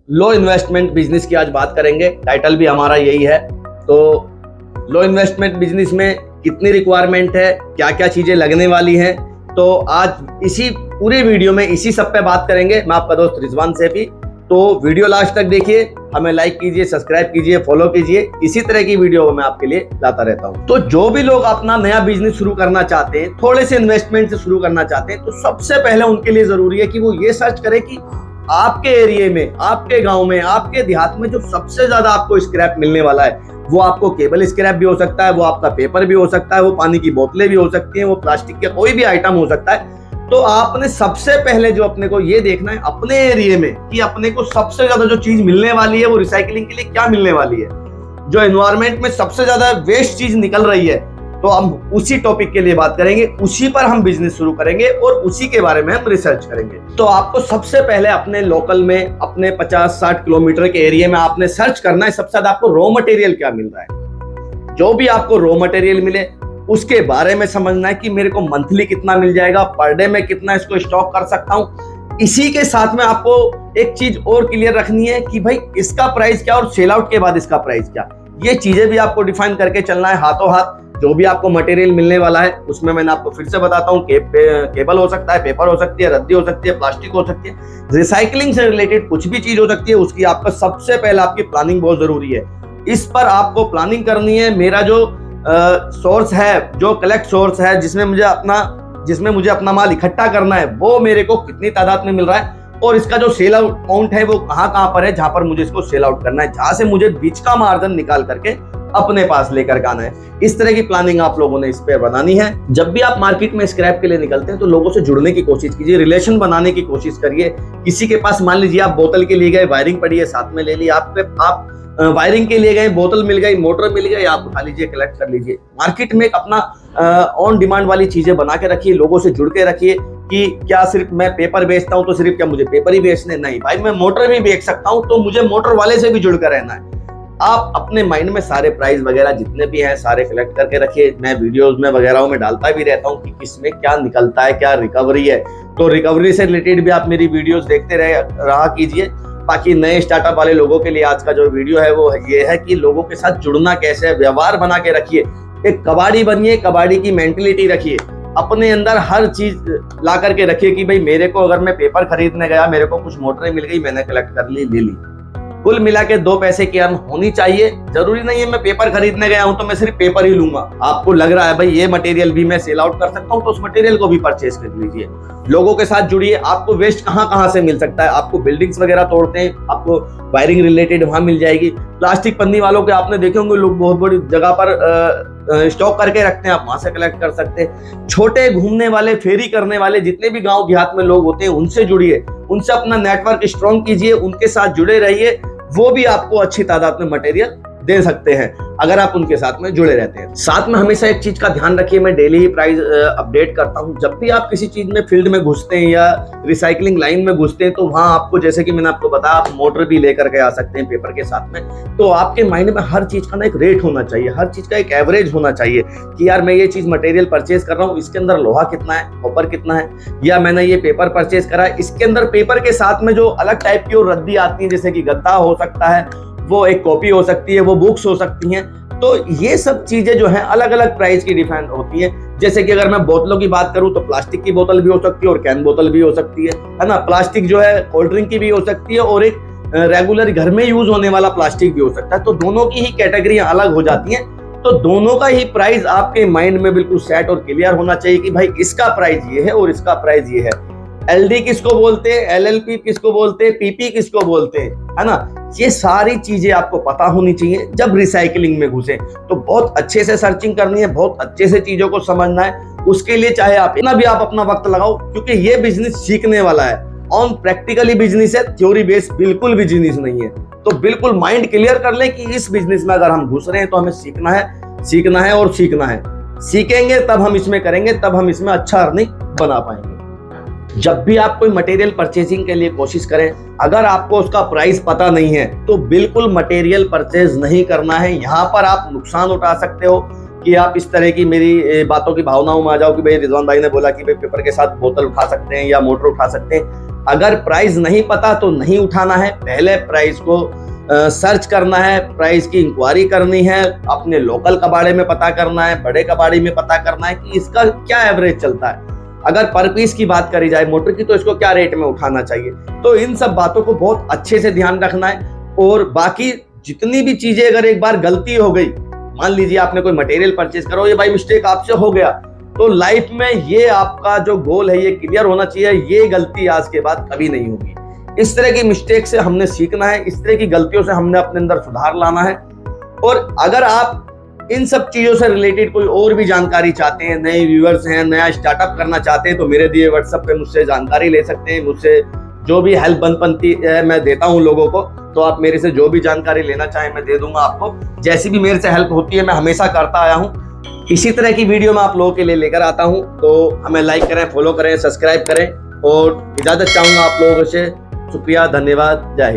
लो investment business की आज बात करेंगे। टाइटल भी हमारा यही है। तो लो इन्वेस्टमेंट बिजनेस में कितनी रिक्वायरमेंट है, क्या क्या चीजें लगने वाली हैं, तो आज इसी पूरी वीडियो में इसी सब पे बात करेंगे। मैं आपका दोस्त रिजवान सैफी। तो वीडियो लास्ट तक देखिए, हमें लाइक कीजिए, सब्सक्राइब कीजिए, फॉलो कीजिए। इसी तरह की वीडियो मैं आपके लिए लाता रहता हूं। तो जो भी लोग अपना नया बिजनेस शुरू करना चाहते हैं, थोड़े से इन्वेस्टमेंट से शुरू करना चाहते हैं, तो सबसे पहले उनके लिए जरूरी है कि वो ये सर्च करें कि आपके एरिया में, आपके गांव में, आपके देहात में जो सबसे ज्यादा आपको स्क्रैप मिलने वाला है, वो आपको केबल स्क्रैप भी हो सकता है, वो आपका पेपर भी हो सकता है, वो पानी की बोतलें भी हो सकती हैं, वो प्लास्टिक का कोई भी आइटम हो सकता है। तो आपने सबसे पहले जो अपने को ये देखना है अपने एरिया में कि अपने को सबसे ज्यादा जो चीज मिलने वाली है वो रिसाइकलिंग के लिए क्या मिलने वाली है, जो एनवायरमेंट में सबसे ज्यादा वेस्ट चीज निकल रही है। तो हम उसी टॉपिक के लिए बात करेंगे, उसी पर हम बिजनेस शुरू करेंगे और उसी के बारे में हम रिसर्च करेंगे। तो आपको सबसे पहले अपने लोकल में, अपने 50-60 किलोमीटर के एरिया में आपने सर्च करना है सबसे ज्यादा आपको रॉ मटेरियल क्या मिल रहा है। जो भी आपको रॉ मटेरियल मिले उसके बारे में समझना है कि मेरे को मंथली कितना मिल जाएगा, पर डे में कितना इसको स्टॉक कर सकता हूँ। इसी के साथ में आपको एक चीज और क्लियर रखनी है कि भाई इसका प्राइस क्या और सेल आउट के बाद इसका प्राइस क्या। ये चीजें भी आपको डिफाइन करके चलना है हाथों हाथ। जो भी आपको मटेरियल मिलने वाला है उसमें मैंने आपको फिर से बताता हूँ, केबल हो सकता है, पेपर हो सकती है, रद्दी हो सकती है, प्लास्टिक हो सकती है, रिसाइकलिंग से रिलेटेड कुछ भी चीज हो सकती है। उसकी आपका सबसे पहले आपकी प्लानिंग बहुत जरूरी है। इस पर आपको प्लानिंग करनी है। मेरा जो सोर्स है, जो कलेक्ट सोर्स है, जिसमें मुझे अपना माल इकट्ठा करना है, वो मेरे को कितनी तादाद में मिल रहा है और इसका जो सेल आउट पॉइंट है वो कहाँ पर है जहां पर मुझे इसको सेल आउट करना है, जहां से मुझे बीच का मार्जिन निकाल करके अपने पास लेकर आना है। इस तरह की प्लानिंग आप लोगों ने इस पे बनानी है। जब भी आप मार्केट में स्क्रैप के लिए निकलते हैं तो लोगों से जुड़ने की कोशिश कीजिए, रिलेशन बनाने की कोशिश करिए। किसी के पास मान लीजिए आप बोतल के लिए गए, वायरिंग पड़ी है साथ में ले ली, आप वायरिंग के लिए गए, बोतल मिल गई, मोटर मिल गई, आप उठा लीजिए, कलेक्ट कर लीजिए। मार्केट में एक अपना ऑन डिमांड वाली चीजें बना के रखिए, लोगों से जुड़ के रखिए कि क्या सिर्फ मैं पेपर बेचता हूं तो सिर्फ क्या मुझे पेपर ही बेचने, नहीं भाई, मैं मोटर भी बेच सकता हूं तो मुझे मोटर वाले से भी जुड़ कर रहना है। आप अपने माइंड में सारे प्राइस वगैरह जितने भी हैं सारे कलेक्ट करके रखिए। मैं वीडियोस में वगैरह में डालता भी रहता हूँ कि किसमें क्या निकलता है, क्या रिकवरी है। तो रिकवरी से रिलेटेड भी आप मेरी वीडियोस देखते रहा कीजिए। बाकी नए स्टार्टअप वाले लोगों के लिए आज का जो वीडियो है वो ये है कि लोगों के साथ जुड़ना कैसे है, व्यवहार बना के रखिए। एक कबाड़ी बनिए, कबाड़ी की मेंटेलिटी रखिए, अपने अंदर हर चीज ला करके रखिए कि भाई मेरे को अगर मैं पेपर खरीदने गया, मेरे को कुछ मोटरें मिल गई, मैंने कलेक्ट कर ली, ले ली, कुल मिला के 2 पैसे की अर्न होनी चाहिए। जरूरी नहीं है मैं पेपर खरीदने गया हूं तो मैं सिर्फ पेपर ही लूंगा। आपको लग रहा है भाई ये मटेरियल भी मैं सेल आउट कर सकता हूं तो उस मटेरियल को भी परचेज कर लीजिए। लोगों के साथ जुड़िए। आपको वेस्ट कहां से मिल सकता है, आपको बिल्डिंग्स वगैरह तोड़ते हैं, आपको वायरिंग रिलेटेड वहां मिल जाएगी। प्लास्टिक पन्नी वालों के आपने देखे होंगे लोग बहुत बड़ी जगह पर स्टॉक करके रखते हैं, आप वहां से कलेक्ट कर सकते हैं। छोटे घूमने वाले, फेरी करने वाले जितने भी गांव देहात में लोग होते हैं उनसे जुड़िए, उनसे अपना नेटवर्क स्ट्रॉन्ग कीजिए, उनके साथ जुड़े रहिए। वो भी आपको अच्छी तादाद में मटेरियल दे सकते हैं अगर आप उनके साथ में जुड़े रहते हैं। साथ में हमेशा एक चीज का ध्यान रखिए, मैं डेली ही प्राइस अपडेट करता हूं। जब भी आप किसी चीज में फील्ड में घुसते हैं या रिसाइकलिंग लाइन में घुसते हैं तो वहां आपको, जैसे कि मैंने आपको बताया, आप मोटर भी लेकर के आ सकते हैं पेपर के साथ में। तो आपके माइंड में हर चीज का ना एक रेट होना चाहिए, हर चीज का एक एवरेज होना चाहिए कि यार मैं ये चीज मटेरियल परचेज कर रहा हूँ, इसके अंदर लोहा कितना है, कॉपर कितना है, या मैंने ये पेपर परचेज करा है, इसके अंदर पेपर के साथ में जो अलग टाइप की और रद्दी आती है, जैसे कि गद्दा हो सकता है, वो एक कॉपी हो सकती है, वो बुक्स हो सकती हैं। तो ये सब चीजें जो हैं अलग अलग प्राइस की डिफाइन होती है। जैसे कि अगर मैं बोतलों की बात करूं तो प्लास्टिक की बोतल भी हो सकती है और कैन बोतल भी हो सकती है ना। प्लास्टिक जो है कोल्ड ड्रिंक की भी हो सकती है और एक रेगुलर घर में यूज होने वाला प्लास्टिक भी हो सकता है। तो दोनों की ही कैटेगरियां अलग हो जाती हैं। तो दोनों का ही प्राइस आपके माइंड में बिल्कुल सेट और क्लियर होना चाहिए कि भाई इसका प्राइस ये है और इसका प्राइस ये है। एलडी किसको बोलते हैं, एलएलपी किसको बोलते हैं, पीपी किसको बोलते हैं, है ना। ये सारी चीजें आपको पता होनी चाहिए जब रिसाइकलिंग में घुसे। तो बहुत अच्छे से सर्चिंग करनी है, बहुत अच्छे से चीजों को समझना है। उसके लिए चाहे आप इतना भी आप अपना वक्त लगाओ, क्योंकि ये बिजनेस सीखने वाला है, ऑन प्रैक्टिकली बिजनेस है, थ्योरी बेस्ड बिल्कुल बिजनेस नहीं है। तो बिल्कुल माइंड क्लियर कर ले कि इस बिजनेस में अगर हम घुस रहे हैं तो हमें सीखना है और सीखना है। सीखेंगे तब हम इसमें करेंगे, तब हम इसमें अच्छा अर्निंग बना पाएंगे। जब भी आप कोई मटेरियल परचेजिंग के लिए कोशिश करें, अगर आपको उसका प्राइस पता नहीं है तो बिल्कुल मटेरियल परचेज नहीं करना है। यहाँ पर आप नुकसान उठा सकते हो कि आप इस तरह की मेरी बातों की भावनाओं में आ जाओ कि भाई रिजवान भाई ने बोला कि भाई पेपर के साथ बोतल उठा सकते हैं या मोटर उठा सकते हैं। अगर प्राइस नहीं पता तो नहीं उठाना है, पहले प्राइस को सर्च करना है, प्राइस की इंक्वायरी करनी है, अपने लोकल कबाड़े में पता करना है, बड़े कबाड़ी में पता करना है कि इसका क्या एवरेज चलता है। अगर पर पीस की बात करी जाए मोटर की तो इसको क्या रेट में उठाना चाहिए। तो इन सब बातों को बहुत अच्छे से ध्यान रखना है। और बाकी जितनी भी चीजें अगर एक बार गलती हो गई, मान लीजिए आपने कोई मटेरियल परचेज करो, ये भाई मिस्टेक आपसे हो गया, तो लाइफ में ये आपका जो गोल है ये क्लियर होना चाहिए, ये गलती आज के बाद कभी नहीं होगी। इस तरह की मिस्टेक से हमने सीखना है, इस तरह की गलतियों से हमने अपने अंदर सुधार लाना है। और अगर आप इन सब चीजों से रिलेटेड कोई और भी जानकारी चाहते हैं, नए व्यूअर्स हैं, नया स्टार्टअप करना चाहते हैं, तो मेरे दिए व्हाट्सएप पे मुझसे जानकारी ले सकते हैं। मुझसे जो भी हेल्प बनती है मैं देता हूं लोगों को, तो आप मेरे से जो भी जानकारी लेना चाहें मैं दे दूंगा आपको। जैसी भी मेरे से हेल्प होती है मैं हमेशा करता आया हूं। इसी तरह की वीडियो मैं आप लोगों के लिए लेकर आता हूं, तो हमें लाइक करें, फॉलो करें, सब्सक्राइब करें। और इजाजत चाहूंगा आप लोगों से। शुक्रिया, धन्यवाद, जय हिंद।